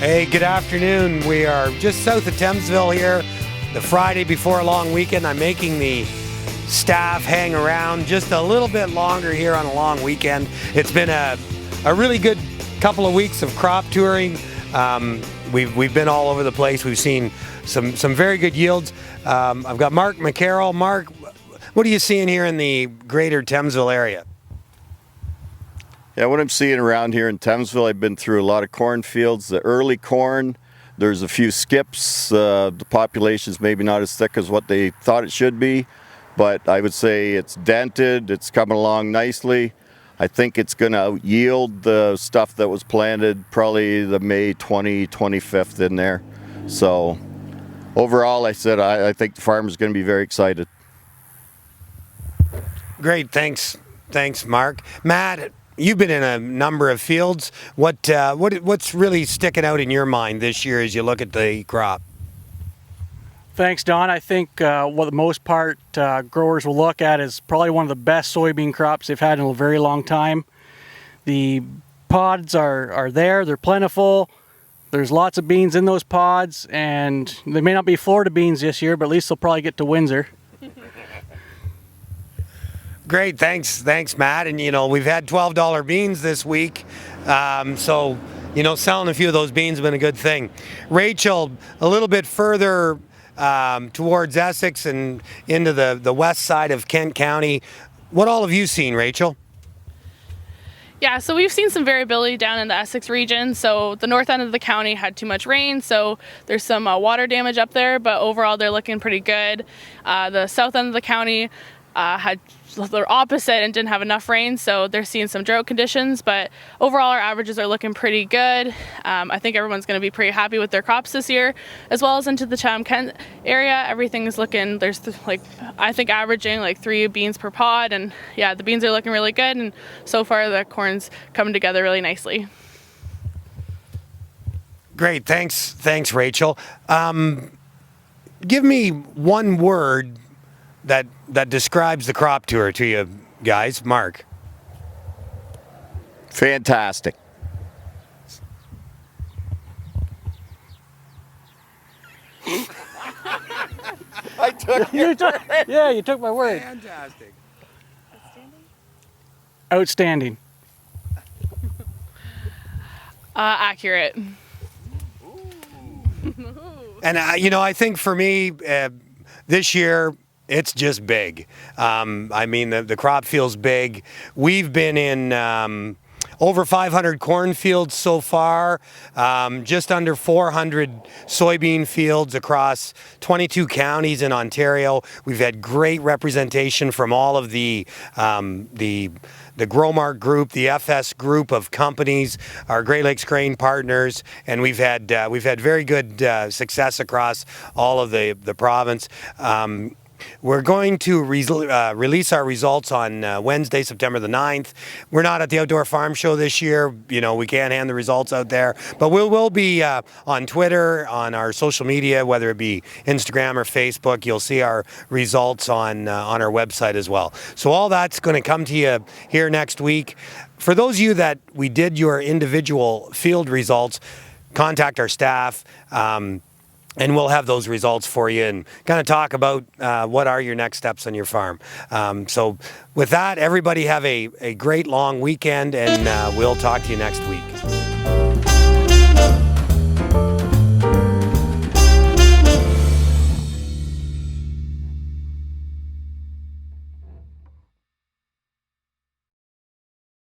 Hey, good afternoon. We are just south of Thamesville here, the Friday before a long weekend. I'm making the staff hang around just a little bit longer here on a long weekend. It's been a really good couple of weeks of crop touring. We've been all over the place. We've seen some very good yields. I've got Mark Mckerrall. Mark, what are you seeing here in the greater Thamesville area? Yeah, what I'm seeing around here in Thamesville, I've been through a lot of cornfields. The early corn, there's a few skips. The population's maybe not as thick as what they thought it should be, but I would say it's dented, it's coming along nicely. I think it's going to yield the stuff that was planted probably the May 25th in there. So overall, I think the farmer's going to be very excited. Great, thanks, Mark. Matt, you've been in a number of fields. What's really sticking out in your mind this year as you look at the crop? Thanks, Don. I think what the most part growers will look at is probably one of the best soybean crops they've had in a very long time. The pods are there, they're plentiful. There's lots of beans in those pods, and they may not be Florida beans this year, but at least they'll probably get to Windsor. Great, thanks, Matt. And we've had $12 beans this week, so selling a few of those beans has been a good thing. Rachel, a little bit further towards Essex and into the west side of Kent County, what all have you seen, Rachel? Yeah, so we've seen some variability down in the Essex region. So the north end of the county had too much rain, so there's some water damage up there, but overall they're looking pretty good. The south end of the county had the opposite and didn't have enough rain, so they're seeing some drought conditions, but overall our averages are looking pretty good. I think everyone's going to be pretty happy with their crops this year, as well as into the Chatham-Kent area. Everything is looking, there's I think averaging like 3 beans per pod, and yeah, the beans are looking really good, and so far the corn's coming together really nicely. Great, thanks Rachel. Give me one word that describes the crop tour to you guys. Mark. Fantastic. I took you took my word. Fantastic. Outstanding. Accurate. And I think for me this year, it's just big. I mean, the crop feels big. We've been in over 500 cornfields so far, just under 400 soybean fields across 22 counties in Ontario. We've had great representation from all of the Growmark group, the FS group of companies, our Great Lakes Grain partners, and we've had very good success across all of the province. We're going to release our results on Wednesday, September the 9th. We're not at the Outdoor Farm Show this year. We can't hand the results out there. But we'll be on Twitter, on our social media, whether it be Instagram or Facebook. You'll see our results on our website as well. So all that's going to come to you here next week. For those of you that we did your individual field results, contact our staff. And we'll have those results for you and kind of talk about what are your next steps on your farm. So with that, everybody have a great long weekend, and we'll talk to you next week.